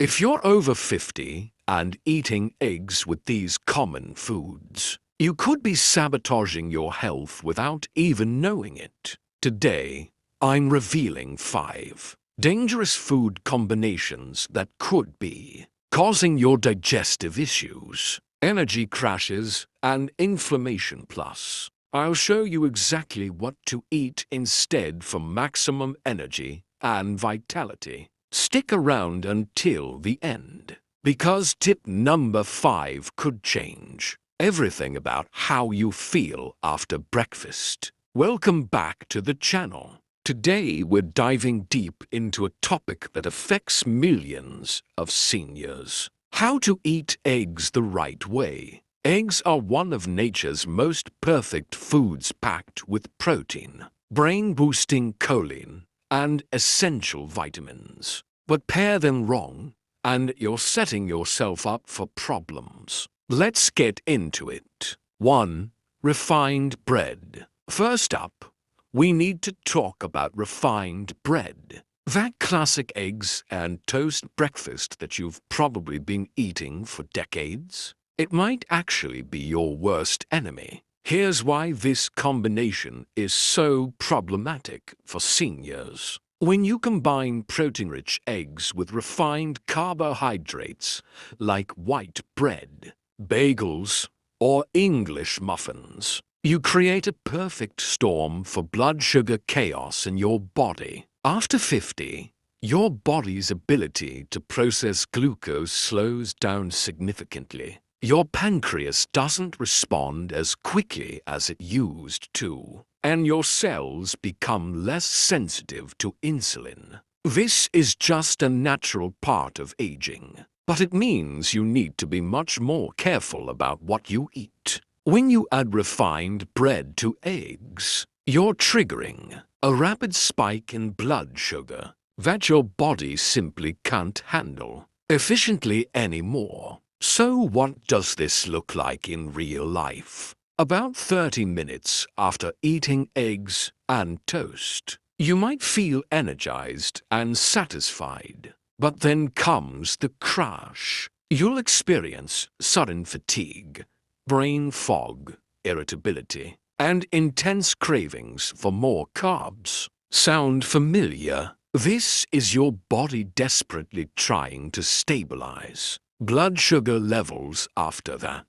If you're over 50 and eating eggs with these common foods, you could be sabotaging your health without even knowing it. Today, I'm revealing 5 dangerous food combinations that could be causing your digestive issues, energy crashes, and inflammation. Plus, I'll show you exactly what to eat instead for maximum energy and vitality. Stick around until the end, because tip number 5 could change everything about how you feel after breakfast. Welcome back to the channel. Today we're diving deep into a topic that affects millions of seniors: how to eat eggs the right way. Eggs are one of nature's most perfect foods, packed with protein, brain-boosting choline, and essential vitamins. But pair them wrong, and you're setting yourself up for problems. Let's get into it. 1. Refined bread. First up, we need to talk about refined bread. That classic eggs and toast breakfast that you've probably been eating for decades. It might actually be your worst enemy. Here's why this combination is so problematic for seniors. When you combine protein-rich eggs with refined carbohydrates like white bread, bagels, or English muffins, you create a perfect storm for blood sugar chaos in your body. After 50, your body's ability to process glucose slows down significantly. Your pancreas doesn't respond as quickly as it used to, and your cells become less sensitive to insulin. This is just a natural part of aging, but it means you need to be much more careful about what you eat. When you add refined bread to eggs, you're triggering a rapid spike in blood sugar that your body simply can't handle efficiently anymore. So what does this look like in real life? About 30 minutes after eating eggs and toast, you might feel energized and satisfied. But then comes the crash. You'll experience sudden fatigue, brain fog, irritability, and intense cravings for more carbs. Sound familiar? This is your body desperately trying to stabilize blood sugar levels after that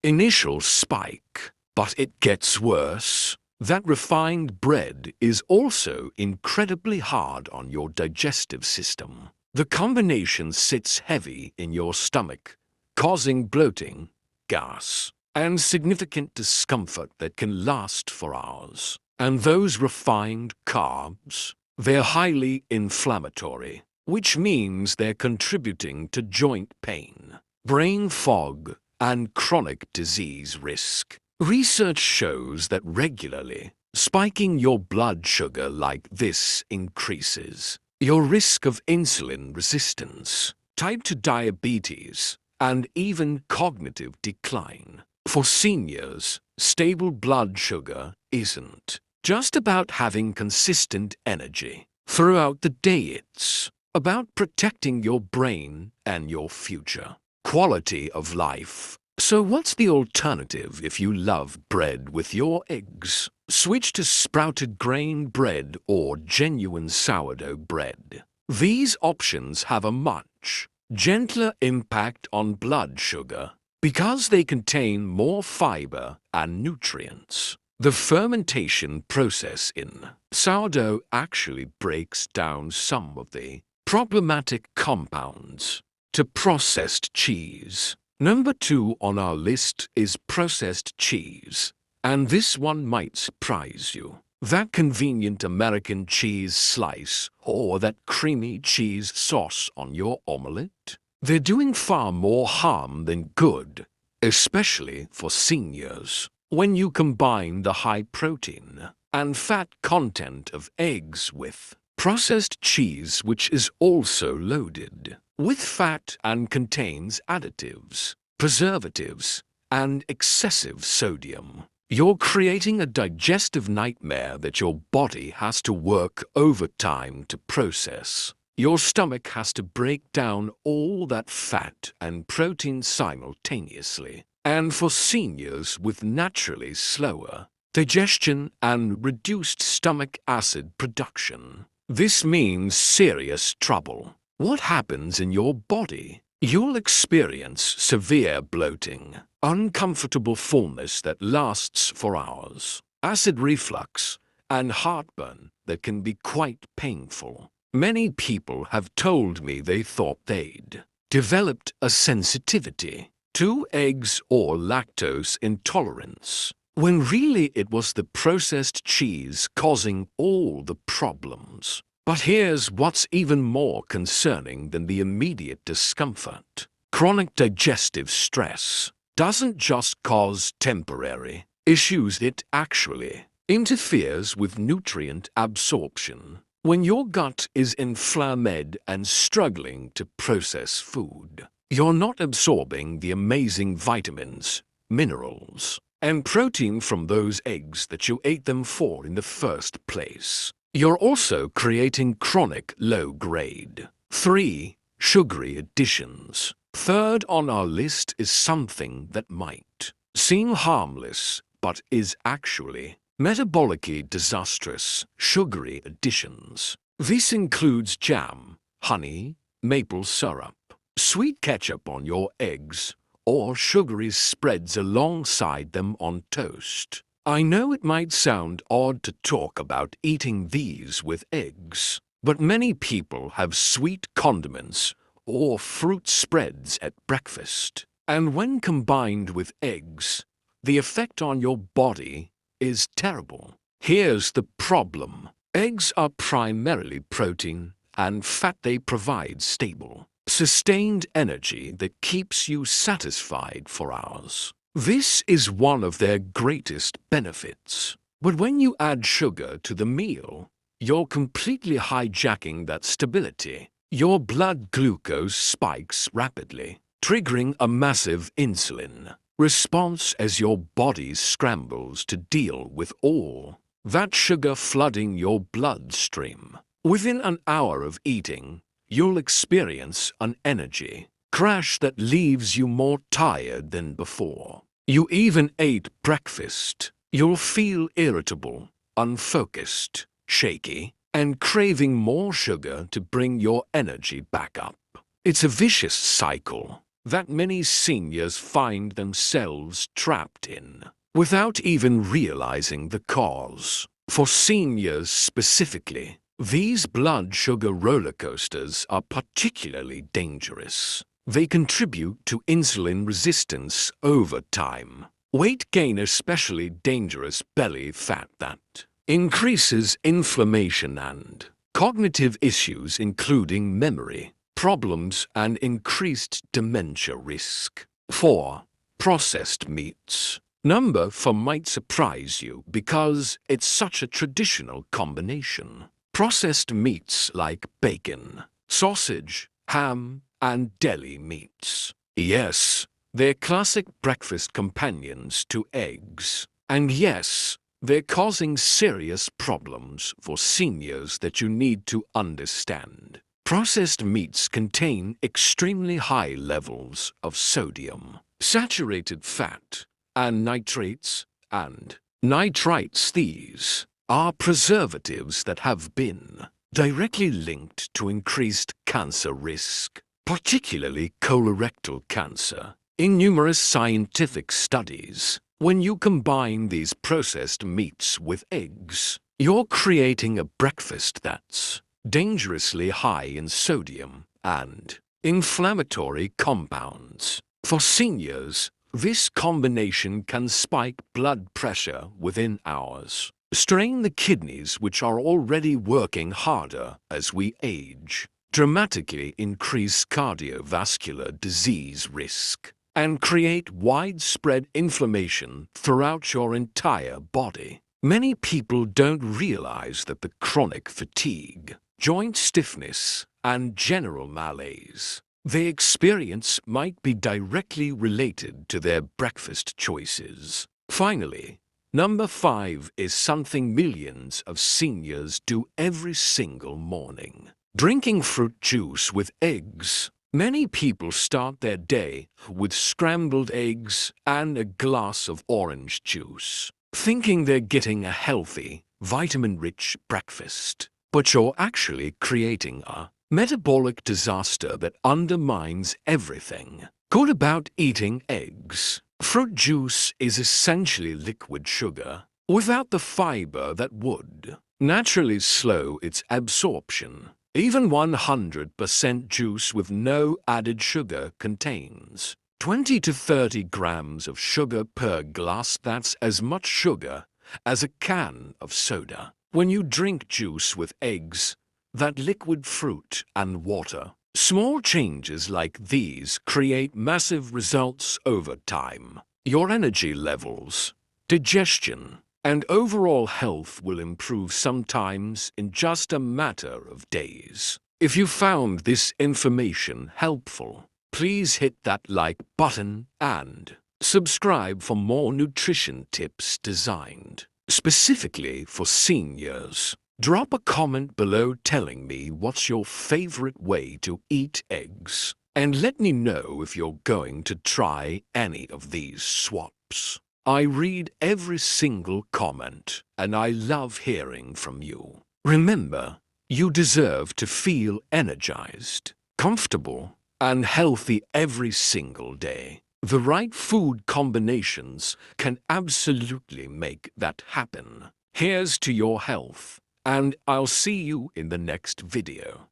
initial spike. But it gets worse. That refined bread is also incredibly hard on your digestive system. The combination sits heavy in your stomach, causing bloating, gas, and significant discomfort that can last for hours. And those refined carbs, they're highly inflammatory, which means they're contributing to joint pain, brain fog, and chronic disease risk. Research shows that regularly spiking your blood sugar like this increases your risk of insulin resistance, type 2 diabetes, and even cognitive decline. For seniors, stable blood sugar isn't just about having consistent energy throughout the day. It's about protecting your brain and your future quality of life. So what's the alternative if you love bread with your eggs? Switch to sprouted grain bread or genuine sourdough bread. These options have a much gentler impact on blood sugar because they contain more fiber and nutrients. The fermentation process in sourdough actually breaks down some of the problematic compounds to processed cheese. Number 2 on our list is processed cheese, and this one might surprise you. That convenient American cheese slice or that creamy cheese sauce on your omelette, they're doing far more harm than good, especially for seniors. When you combine the high protein and fat content of eggs with processed cheese, which is also loaded with fat and contains additives, preservatives, and excessive sodium, you're creating a digestive nightmare that your body has to work overtime to process. Your stomach has to break down all that fat and protein simultaneously. And for seniors with naturally slower digestion and reduced stomach acid production, this means serious trouble. What happens in your body? You'll experience severe bloating, uncomfortable fullness that lasts for hours, acid reflux, and heartburn that can be quite painful. Many people have told me they thought they'd developed a sensitivity to eggs or lactose intolerance, when really it was the processed cheese causing all the problems. But here's what's even more concerning than the immediate discomfort. Chronic digestive stress doesn't just cause temporary issues, it actually interferes with nutrient absorption. When your gut is inflamed and struggling to process food, you're not absorbing the amazing vitamins, minerals, and protein from those eggs that you ate them for in the first place. You're also creating chronic low-grade 3 sugary additions. Third on our list is something that might seem harmless, but is actually metabolically disastrous sugary additions. This includes jam, honey, maple syrup, sweet ketchup on your eggs, or sugary spreads alongside them on toast. I know it might sound odd to talk about eating these with eggs, but many people have sweet condiments or fruit spreads at breakfast. And when combined with eggs, the effect on your body is terrible. Here's the problem. Eggs are primarily protein and fat. They provide stable, sustained energy that keeps you satisfied for hours. This is one of their greatest benefits. But when you add sugar to the meal, you're completely hijacking that stability. Your blood glucose spikes rapidly, triggering a massive insulin response as your body scrambles to deal with all that sugar flooding your bloodstream. Within an hour of eating, you'll experience an energy crash that leaves you more tired than before. You even ate breakfast. You'll feel irritable, unfocused, shaky, and craving more sugar to bring your energy back up. It's a vicious cycle that many seniors find themselves trapped in, without even realizing the cause. For seniors specifically, these blood sugar roller coasters are particularly dangerous. They contribute to insulin resistance over time, weight gain, especially dangerous belly fat that increases inflammation, and cognitive issues including memory problems and increased dementia risk. 4. Processed meats. Number 4 might surprise you because it's such a traditional combination. Processed meats like bacon, sausage, ham, and deli meats. Yes, they're classic breakfast companions to eggs. And yes, they're causing serious problems for seniors that you need to understand. Processed meats contain extremely high levels of sodium, saturated fat, and nitrates and nitrites. These are preservatives that have been directly linked to increased cancer risk, particularly colorectal cancer. In numerous scientific studies, when you combine these processed meats with eggs, you're creating a breakfast that's dangerously high in sodium and inflammatory compounds. For seniors, this combination can spike blood pressure within hours, strain the kidneys, which are already working harder as we age, dramatically increase cardiovascular disease risk, and create widespread inflammation throughout your entire body. Many people don't realize that the chronic fatigue, joint stiffness, and general malaise they experience might be directly related to their breakfast choices. Finally, number 5 is something millions of seniors do every single morning. Drinking fruit juice with eggs. Many people start their day with scrambled eggs and a glass of orange juice, thinking they're getting a healthy, vitamin-rich breakfast. But you're actually creating a metabolic disaster that undermines everything good about eating eggs. Fruit juice is essentially liquid sugar without the fiber that would naturally slow its absorption. Even 100% juice with no added sugar contains 20 to 30 grams of sugar per glass. That's as much sugar as a can of soda. When you drink juice with eggs, that liquid fruit and water, small changes like these create massive results over time. Your energy levels, digestion, and overall health will improve sometimes in just a matter of days. If you found this information helpful, please hit that like button and subscribe for more nutrition tips designed specifically for seniors. Drop a comment below telling me what's your favorite way to eat eggs, and let me know if you're going to try any of these swaps. I read every single comment, and I love hearing from you. Remember, you deserve to feel energized, comfortable, and healthy every single day. The right food combinations can absolutely make that happen. Here's to your health, and I'll see you in the next video.